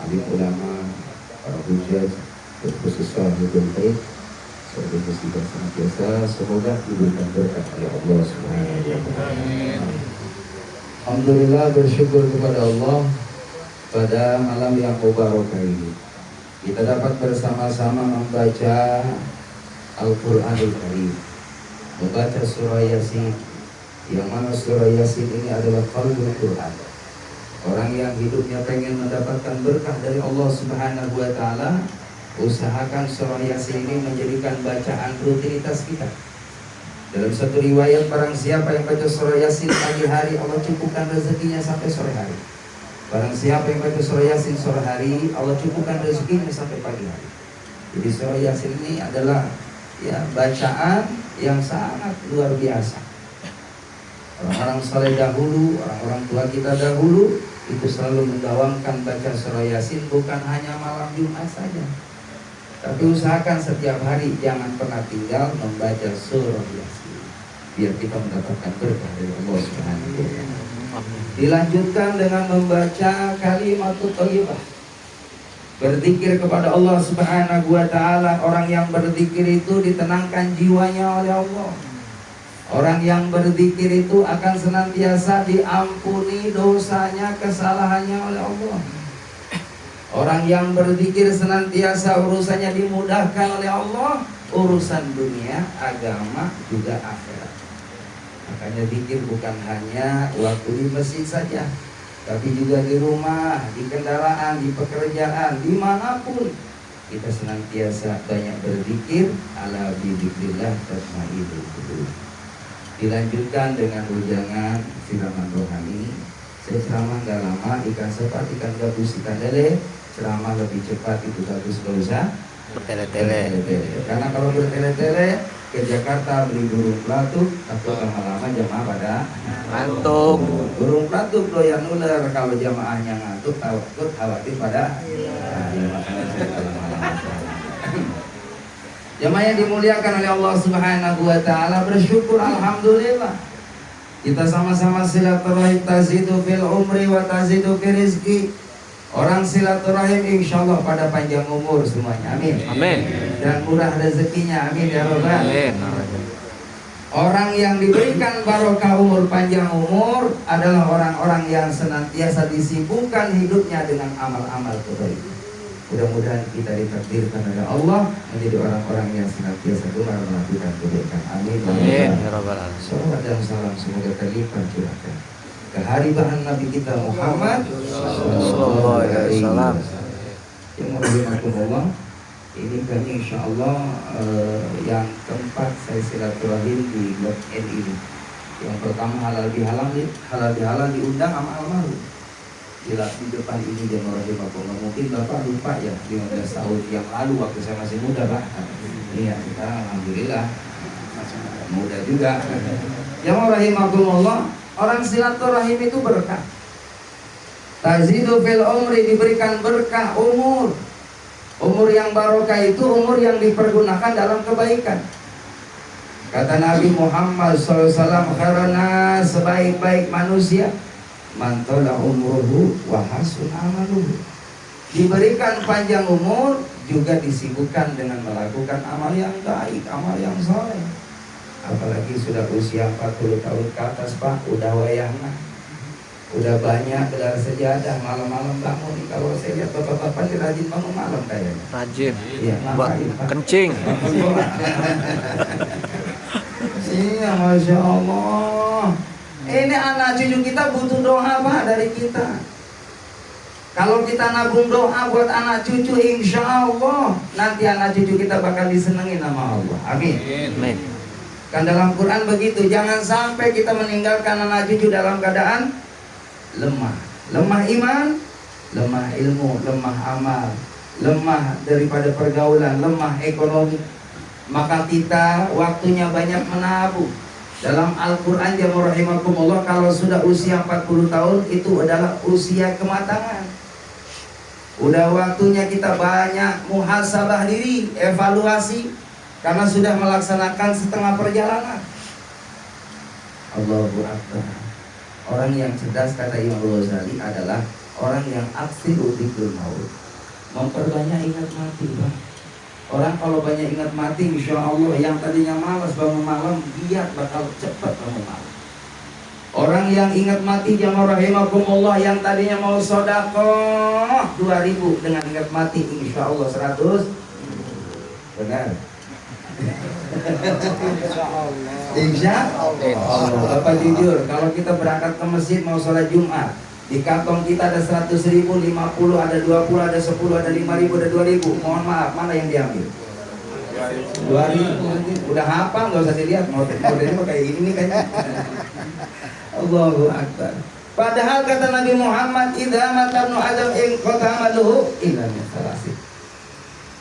alim ulama, para hujjah, terkhusus sahibul bait, sebagai musibah senantiasa semoga diberikan berkat oleh Allah Subhanahu wa taala. Alhamdulillah, bersyukur kepada Allah pada malam yang mubarakah ini kita dapat bersama-sama membaca Al-Qur'anul Karim, membaca surah Yasin, yang mana surah Yasin ini adalah qalbul Quran. Orang yang hidupnya pengen mendapatkan berkah dari Allah Subhanahu wa taala, usahakan surah Yasin ini menjadikan bacaan rutinitas kita. Dalam satu riwayat, barang siapa yang baca surah Yasin pagi hari, Allah cukupkan rezekinya sampai sore hari. Barang siapa yang baca surah Yasin sore hari, Allah cukupkan rezekinya sampai pagi hari. Jadi surah Yasin ini adalah bacaan yang sangat luar biasa. Orang-orang saleh dahulu, orang-orang tua kita dahulu itu selalu mendawamkan baca surah Yasin, bukan hanya malam Jumat saja, tapi usahakan setiap hari jangan pernah tinggal membaca surah Yasin, biar kita mendapatkan berkah dari Allah Subhanahu wa taala. Dilanjutkan dengan membaca kalimatut thayyibah, berzikir kepada Allah Subhanahu wa taala. Orang yang berzikir itu ditenangkan jiwanya oleh Allah. Orang yang berzikir itu akan senantiasa diampuni dosanya, kesalahannya oleh Allah. Orang yang berzikir senantiasa urusannya dimudahkan oleh Allah, urusan dunia, agama, juga akhirat. Makanya zikir bukan hanya waktu di masjid saja, tapi juga di rumah, di kendaraan, di pekerjaan, dimanapun kita senantiasa banyak berzikir. Ala bidzikrillah tatma'innul qulub. Dilanjutkan dengan ujangan siraman rohani. Saya ceramah nggak lama, ikan sepat, ikan gabus, ikan lele. Ceramah lebih cepat itu bagus, nggak usah bertele-tele. Karena kalau bertele-tele ke Jakarta beli burung pelatuk, takut lama-lama jamaah pada ngantuk. Burung pelatuk doyan ular, kalau jamaahnya ngantuk takut khawatir pada jamaah yang dimuliakan oleh Allah Subhanahu wa taala. Bersyukur, alhamdulillah. Kita sama-sama silaturahim, tazidu fil umri wa tazidu fil rizki. Orang silaturahim insyaallah pada panjang umur semuanya, amin. Amin. Dan murah rezekinya, amin ya rabbal Amin. Orang yang diberikan barokah umur, panjang umur adalah orang-orang yang senantiasa disibukkan hidupnya dengan amal-amal kebaikan. Mudah-mudahan kita ditakdirkan oleh Allah menjadi orang-orang yang senantiasa gemar melakukan kebaikan. Amin. Amin. Ya rabbal alamin. Salawat dan salam semoga terlimpah curahkan kehariban Nabi kita Muhammad sallallahu alaihi wasallam. Yang merahmatullah, ini kan insyaallah yang keempat saya silaturahim di blok N ini. Yang pertama halal bihalal diundang sama almarhum. Di depan ini dia merahmatullah. Mungkin Bapak lupa ya, 15 tahun yang lalu waktu saya masih muda, Pak. Iya, kita alhamdulillah masih muda juga. Yang merahmatullah, orang silaturahim itu berkah. Tazidu fil umri, diberikan berkah umur. Umur yang barokah itu umur yang dipergunakan dalam kebaikan. Kata Nabi Muhammad SAW, karena sebaik-baik manusia mantola umruhu wa hasun amaluhu. Diberikan panjang umur, juga disibukkan dengan melakukan amal yang baik, amal yang soleh. Apalagi sudah usia 40 tahun ke atas, Pak, udah wayahna, udah banyak gelar sejadah, malam-malam bangun. Kalau saya lihat bapak-bapak ini rajin bangun malam kayaknya. Rajin. Iya, ngapain, Pak? Kencing. Iya, Masya Allah. Ini anak cucu kita butuh doa, Pak, dari kita. Kalau kita nabung doa buat anak cucu, insya Allah nanti anak cucu kita bakal disenengin sama Allah. Amin. Amin. Kan dalam Quran begitu, jangan sampai kita meninggalkan anak cucu dalam keadaan lemah. Lemah iman, lemah ilmu, lemah amal, lemah daripada pergaulan, lemah ekonomi. Maka kita waktunya banyak menabung. Dalam Al-Quran ya rahimakumullah, kalau sudah usia 40 tahun itu adalah usia kematangan. Udah waktunya kita banyak muhasabah diri, evaluasi, karena sudah melaksanakan setengah perjalanan. Allahu Akbar. Orang yang cerdas, kata Imam Ghazali, adalah Orang yang aksiru dzikrul maut, memperbanyak ingat mati, Pak. Orang kalau banyak ingat mati, insya Allah yang tadinya malas bangun malam, dia bakal cepat bangun malam. Orang yang ingat mati, jamaah rahimakumullah, yang tadinya mau sedekah 2.000 dengan ingat mati, insya Allah 100. Benar. Insya Allah. Bapak jujur, kalau kita berangkat ke masjid mau sholat Jumat, di kantong kita ada 100.000, 50, ada 20, ada 10, ada 5.000, ada 2.000. Mohon maaf, mana yang diambil? 2.000. Udah hafal, nggak usah dilihat. Modelnya kayak gini kayaknya. Allahu Akbar. Padahal kata Nabi Muhammad, idza mata ibnu Adam in qatamaluhu illa min thalath.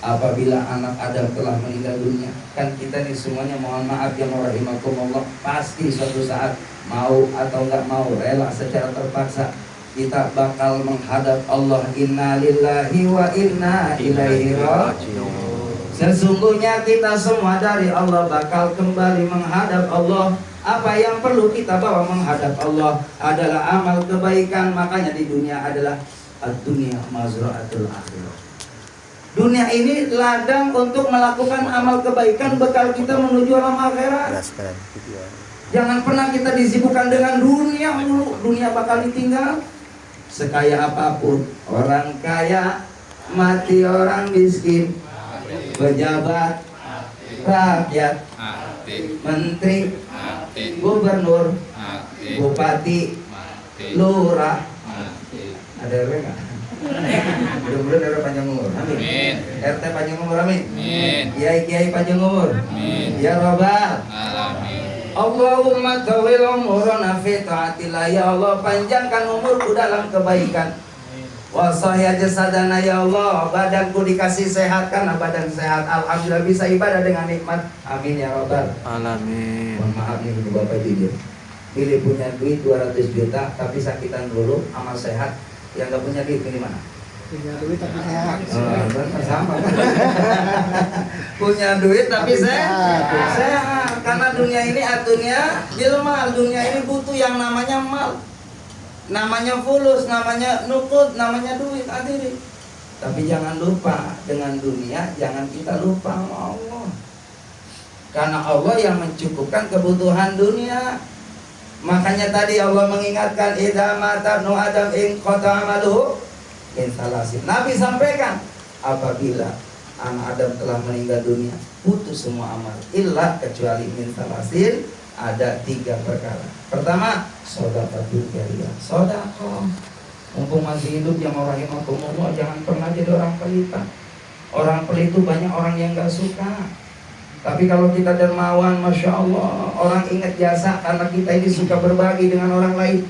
Apabila anak Adam telah meninggal dunia, kan kita nih semuanya mohon maaf ya rahimakumullah, pasti suatu saat mau atau enggak mau, rela secara terpaksa kita bakal menghadap Allah. Inna lillahi wa inna ilaihi raji'un. Sesungguhnya kita semua dari Allah bakal kembali menghadap Allah. Apa yang perlu kita bawa menghadap Allah adalah amal kebaikan. Makanya di dunia adalah ad-dunya mazra'atul akhirah. Dunia ini ladang untuk melakukan amal kebaikan, bekal kita menuju alam akhirat. Jangan pernah kita disibukkan dengan dunia dulu. Dunia bakal ditinggal. Sekaya apapun orang kaya, mati orang miskin, pejabat, rakyat, menteri, gubernur, bupati, lurah, ada RW nggak? Mudah-mudahan ada panjang umur, amin. RT panjang umur, amin. Kiai panjang umur, ya Rabbal alamin. Allahumma tawil umurana fi ta'atillah, ya Allah panjangkan umurku dalam kebaikan. Wasahya jasadana, ya Allah badanku dikasih sehat, karena badan sehat alhamdulillah bisa ibadah dengan nikmat, amin ya Rabbal alamin. Mohon maaf nih Bapak jujur, pilih punya duit 200 juta tapi sakitan dulu, amal sehat. Yang gak punya duit pilih mana? Punya duit tapi sehat. Sama. Punya duit tapi sehat. Karena dunia ini dunia jelma, dunia ini butuh yang namanya mal, namanya fulus, namanya nukud, namanya duit, hadirin. Tapi jangan lupa dengan dunia, jangan kita lupa sama Allah. Karena Allah yang mencukupkan kebutuhan dunia. Makanya tadi Allah mengingatkan, idza mata ibnu Adam in qatamaluhu min thalath. Nabi sampaikan, apabila anak Adam telah meninggal dunia, putus semua amal, illa kecuali min thalathin, ada 3 perkara. Pertama, shadaqatul jariyah, sedekah. Mumpung masih hidup yang rahimakumullah, jangan pernah jadi orang pelit. Orang pelit itu banyak orang yang gak suka. Tapi kalau kita dermawan, Masya Allah, orang ingat jasa karena kita ini suka berbagi dengan orang lain.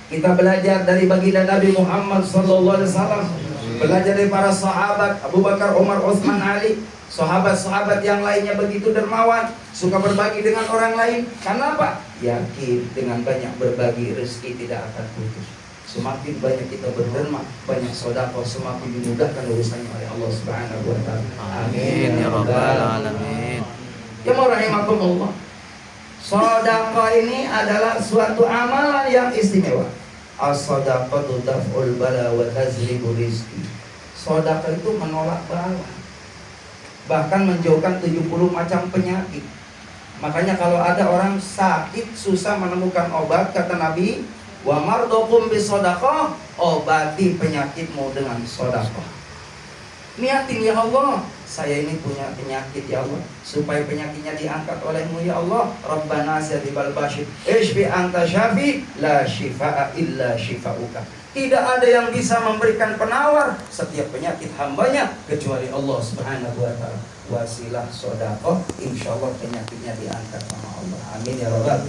Kita belajar dari baginda Nabi Muhammad SAW, belajar dari para sahabat Abu Bakar, Umar, Utsman, Ali, sahabat-sahabat yang lainnya begitu dermawan, suka berbagi dengan orang lain. Karena apa? Yakin dengan banyak berbagi rezeki tidak akan putus. Semakin banyak kita berderma, banyak sedekah, semakin dimudahkan urusannya oleh Allah Subhanahu wa taala. Amin ya rabbal alamin. Ya rahimakumullah. Sedekah ini adalah suatu amalan yang istimewa. As-shadaqatu daf'ul bala wa tazribu rizqi. Sedekah itu menolak bala. Bahkan menjauhkan 70 macam penyakit. Makanya kalau ada orang sakit susah menemukan obat, kata Nabi, wa mardokum bisodaqah, obati penyakitmu dengan sodaqah. Niatin, ya Allah, saya ini punya penyakit ya Allah, supaya penyakitnya diangkat olehmu ya Allah. Rabbana syadibal bashir ishfi anta syafi la shifa'a illa shifa'uka. Tidak ada yang bisa memberikan penawar setiap penyakit hambanya kecuali Allah Subhanahu wa ta'ala. Wasilah sodaqah, insya Allah penyakitnya diangkat sama Allah, amin ya Rabbal.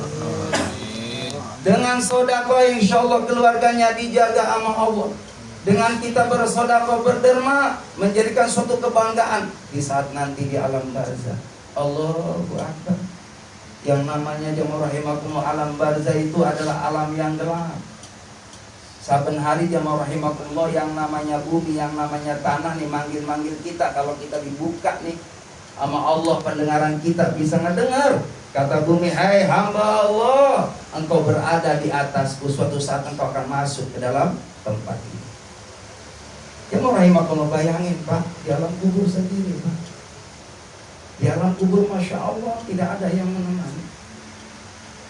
Dengan sedekah insya Allah keluarganya dijaga sama Allah. Dengan kita bersedekah berderma, menjadikan suatu kebanggaan di saat nanti di alam barzah. Allahu Akbar. Yang namanya jamaah rahimakumullah, alam barzah itu adalah alam yang gelap. Saben hari jamaah rahimakumullah, yang namanya bumi, yang namanya tanah nih manggil-manggil kita. Kalau kita dibuka nih sama Allah, pendengaran kita bisa ngedengar. Kata bumi, hai hamba Allah, engkau berada di atasku, suatu saat engkau akan masuk ke dalam tempat ini. Jemaah rahimakumullah, bayangin Pak, di alam kubur sendiri Pak. Di alam kubur Masya Allah tidak ada yang menemani.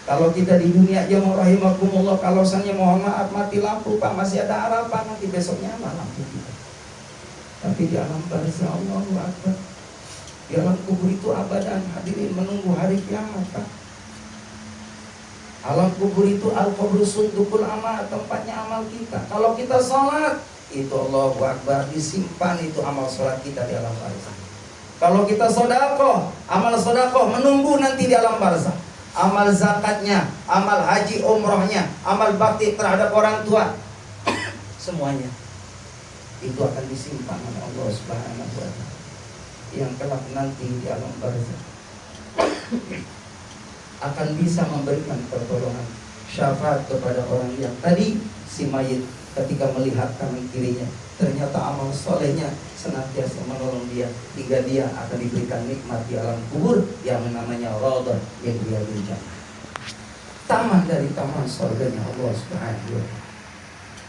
Kalau kita di dunia jemaah rahimakumullah, kalau misalnya mohon maaf mati lampu Pak, masih ada harapan nanti besoknya malam kita. Tapi di alam barzah Allahu Akbar, di alam kubur itu abadan hadirin menunggu hari kiamat Pak. Alam kubur itu al-qabru sundukul amal, tempatnya amal kita. Kalau kita sholat, itu Allahu Akbar, disimpan itu amal sholat kita di alam barzah. Kalau kita sodakoh, amal sodakoh menunggu nanti di alam barzah. Amal zakatnya, amal haji umrohnya, amal bakti terhadap orang tua, semuanya itu akan disimpan oleh Allah Subhanahu wa Ta'ala yang kelak nanti di alam barzah akan bisa memberikan pertolongan syafaat kepada orang yang tadi si mayit ketika melihat kanan kirinya ternyata amal solehnya senantiasa menolong dia hingga dia akan diberikan nikmat di alam kubur yang namanya radhah min riyadil jannah, taman dari taman surganya Allah Subhanahu wa Ta'ala.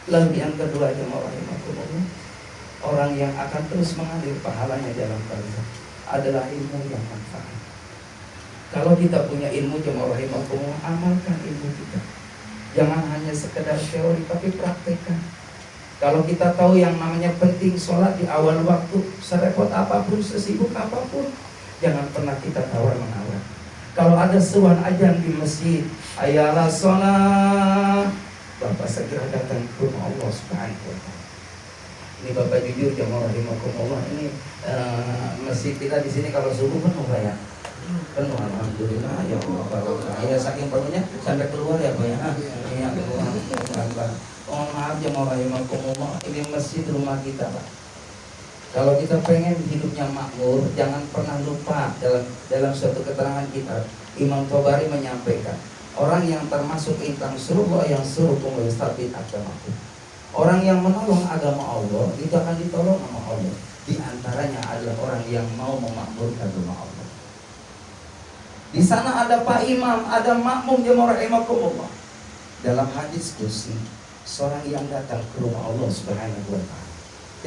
Lalu yang kedua jemaah rahimakumullah, orang yang akan terus mengalir pahalanya dalam barzah adalah ilmu yang manfaat. Kalau kita punya ilmu jemaah rahimakumullah, amalkan ilmu kita. Jangan hanya sekedar teori tapi praktekkan. Kalau kita tahu yang namanya penting sholat di awal waktu, serepot apapun, sesibuk apapun, jangan pernah kita tawar-menawar. Kalau ada seruan azan di masjid, ayalah sholat, Bapak segera datang ke rumah Allah Subhanahu wa Ta'ala. Ini Bapak jujur jemaah rahimakumullah, ini masjid kita di sini kalau subuh penuh Pak ya. Penuh alhamdulillah ya Allah. Kalau saya saking penuhnya sampai keluar ya Pak ya. Ini yang keluar. Oh maaf jemaah rahimakumullah, ini masjid rumah kita Pak. Kalau kita pengen hidupnya makmur, jangan pernah lupa dalam suatu keterangan kita, Imam Tabari menyampaikan, orang yang termasuk intang surullah yang suruh kumulistafid agamaku. Orang yang menolong agama Allah itu akan ditolong sama Allah. Di antaranya adalah orang yang mau memakmurkan rumah Allah. Di sana ada Pak Imam, ada makmum jemaah rahimakumullah. Dalam hadis qudsi, seorang yang datang ke rumah Allah Subhanahu wa Ta'ala,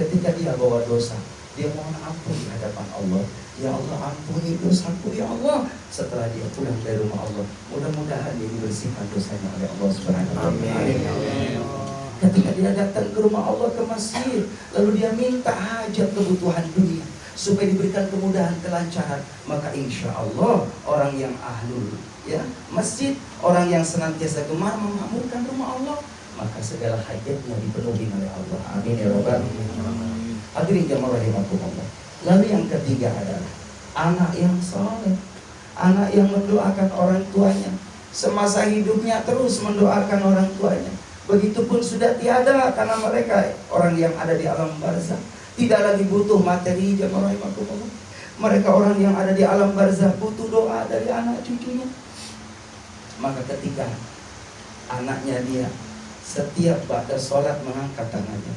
ketika dia bawa dosa, dia mohon ampun di hadapan Allah. Ya Allah, ampuni dosaku ya Allah. Setelah dia pulang dari rumah Allah, mudah-mudahan dia dibersihkan dosanya oleh Allah Subhanahu wa Ta'ala. Ketika dia datang ke rumah Allah, ke masjid, lalu dia minta hajat kebutuhan dunia supaya diberikan kemudahan, kelancaran, maka insya Allah orang yang ahlul ya masjid, orang yang senantiasa gemar memakmurkan rumah Allah, maka segala hajatnya dipenuhi oleh Allah. Amin ya rabbal alamin. Hadirin jemaah rahimakumullah. Lalu yang ketiga adalah anak yang saleh, anak yang mendoakan orang tuanya semasa hidupnya, terus mendoakan orang tuanya. Begitupun sudah tiada, karena mereka orang yang ada di alam barzah tidak lagi butuh materi jemaah rahimakumullah. Mereka orang yang ada di alam barzah butuh doa dari anak cucunya. Maka ketika anaknya dia setiap pada sholat mengangkat tangannya,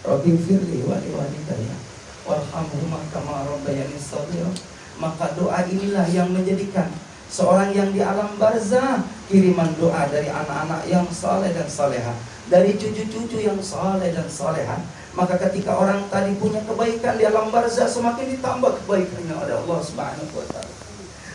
Rabbi firli wali walidayya warhamhuma kama rabbayani shaghira, maka doa inilah yang menjadikan seorang yang di alam barzah kiriman doa dari anak-anak yang saleh dan salehah, dari cucu-cucu yang saleh dan salehah. Maka ketika orang tadi punya kebaikan di alam barzah, semakin ditambah kebaikannya oleh Allah Subhanahu wa Ta'ala.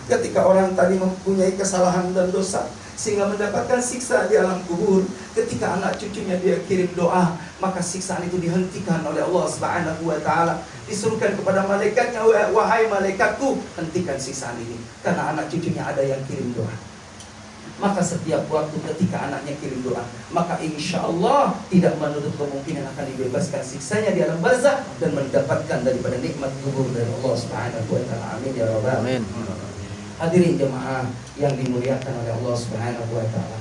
Ketika orang tadi mempunyai kesalahan dan dosa sehingga mendapatkan siksa di alam kubur, ketika anak cucunya dia kirim doa, maka siksaan itu dihentikan oleh Allah Subhanahu wa Ta'ala. Disuruhkan kepada malaikatnya, wahai malaikatku, hentikan siksaan ini, karena anak cucunya ada yang kirim doa. Maka setiap waktu ketika anaknya kirim doa, maka insya Allah tidak menutup kemungkinan akan dibebaskan siksanya di alam barzah dan mendapatkan daripada nikmat kubur dari Allah Subhanahu wa Ta'ala. Amin ya rabbal alamin. Hadirin jemaah yang dimuliakan oleh Allah Subhanahu wa Ta'ala,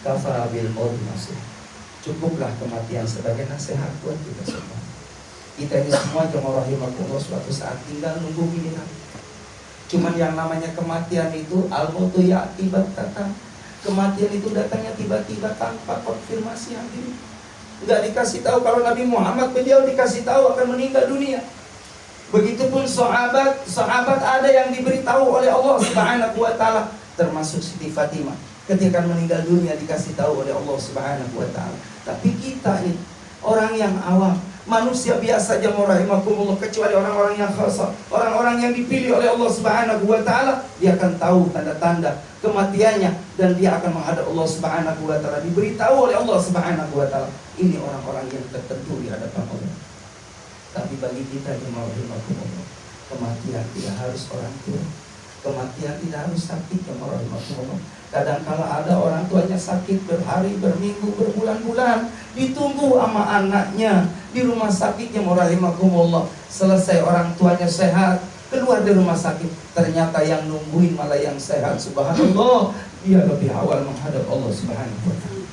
kafara bil maut nasih, cukuplah kematian sebagai nasihat buat kita semua. Kita ini semua jemaah rahimakumullah suatu saat tinggal nunggu giliran. Cuman yang namanya kematian itu al-mautu ya'ti baghtatan. Kematian itu datangnya tiba-tiba tanpa konfirmasi hadirin. Enggak dikasih tahu. Kalau Nabi Muhammad beliau dikasih tahu akan meninggal dunia. Begitupun sahabat ada yang diberitahu oleh Allah Subhanahu wa Ta'ala, termasuk Siti Fatimah ketika meninggal dunia dikasih tahu oleh Allah Subhanahu wa taala. Tapi kita ini orang yang awam, manusia biasa aja rahimakumullah, kecuali orang-orang yang khasa, orang-orang yang dipilih oleh Allah Subhanahu wa taala, dia akan tahu tanda-tanda kematiannya dan dia akan menghadap Allah Subhanahu wa taala. Diberitahu oleh Allah Subhanahu wa taala, ini orang-orang yang tertentu di hadapan Allah. Tapi bagi kita yang rahimakumullah, kematian tidak harus orang tua. Kematian tidak harus sakit yang rahimakumullah. Kadang-kala ada orang tuanya sakit berhari, berminggu, berbulan-bulan, ditunggu sama anaknya di rumah sakit yang rahimakumullah. Selesai orang tuanya sehat, keluar dari rumah sakit, ternyata yang nungguin malah yang sehat. Subhanallah, dia lebih awal menghadap Allah Subhanahu wa taala.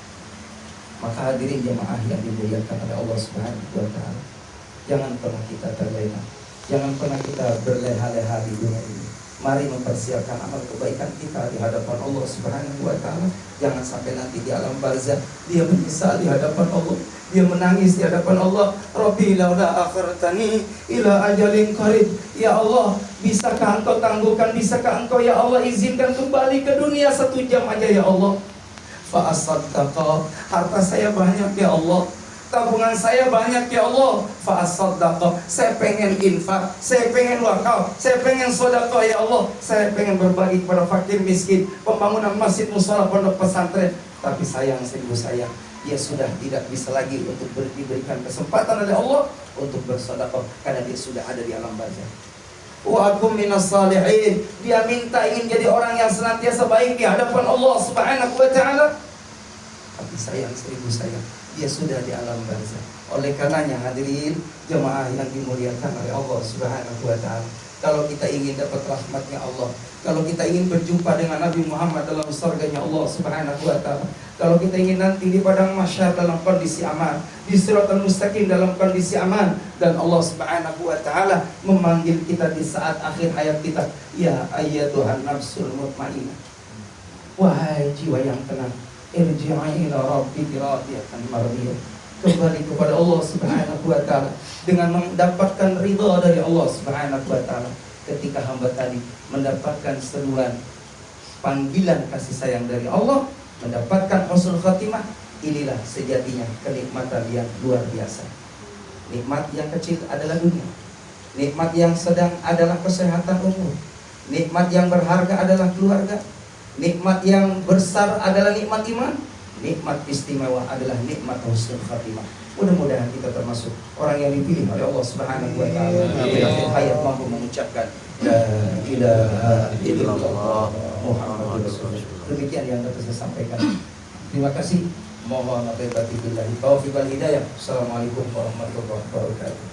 Maka hadirin jemaah yang dimuliakan oleh Allah Subhanahu wa taala, jangan pernah kita terlena, jangan pernah kita berleha-leha di dunia ini. Mari mempersiapkan amal kebaikan kita di hadapan Allah Subhanahu wa taala. Jangan sampai nanti di alam barzah dia menyesal di hadapan Allah, dia menangis di hadapan Allah. Rabbi laula akhartani ila ajalin qarib. Ya Allah, bisakah engkau tangguhkan, bisakah engkau ya Allah izinkan kembali ke dunia 1 jam aja ya Allah. Fa asaddaqa, harta saya banyak ya Allah, tabungan saya banyak ya Allah. Fa asaddaqa, saya pengen infak, saya pengen wakaf, saya pengen sedekah ya Allah, saya pengen berbagi kepada fakir miskin, pembangunan masjid, mushola, pondok pesantren. Tapi sayang, seribu sayang, dia sudah tidak bisa lagi untuk diberikan kesempatan oleh Allah untuk bersedekah karena dia sudah ada di alam barzah. Wa akum minas salihin, dia minta ingin jadi orang yang senantiasa baik di hadapan Allah Subhanahu wa taala. Tapi sayang, seribu sayang, dia sudah di alam barzah. Oleh karenanya hadirin jemaah yang dimuliakan oleh Allah Subhanahu wa taala, kalau kita ingin dapat rahmatnya Allah, kalau kita ingin berjumpa dengan Nabi Muhammad dalam surganya Allah Subhanahu wa taala, kalau kita ingin nanti di padang mahsyar dalam kondisi aman, di siratal mustaqim dalam kondisi aman, dan Allah Subhanahu wa taala memanggil kita di saat akhir hayat kita, ya ayyatuhan nafsul mutmainnah, wahai jiwa yang tenang, irji'i ila rabbiki radiyatan mardiyah, kembali kepada Allah Subhanahu wa taala dengan mendapatkan ridha dari Allah Subhanahu wa taala. Ketika hamba tadi mendapatkan seruan panggilan kasih sayang dari Allah, mendapatkan husnul khatimah, inilah sejatinya kenikmatan yang luar biasa. Nikmat yang kecil adalah dunia, nikmat yang sedang adalah kesehatan umur, nikmat yang berharga adalah keluarga, nikmat yang besar adalah nikmat iman, nikmat istimewa adalah nikmat husnul khatimah. Mudah-mudahan kita termasuk orang yang dipilih oleh Allah Subhanahu wa taala di akhir hayat mampu mengucapkan la ilaha illallah Muhammadur Rasulullah. Demikian yang dapat saya sampaikan. Terima kasih. Mohon maaf lahir batin billahi taufiq wal hidayah. Assalamualaikum warahmatullahi wabarakatuh.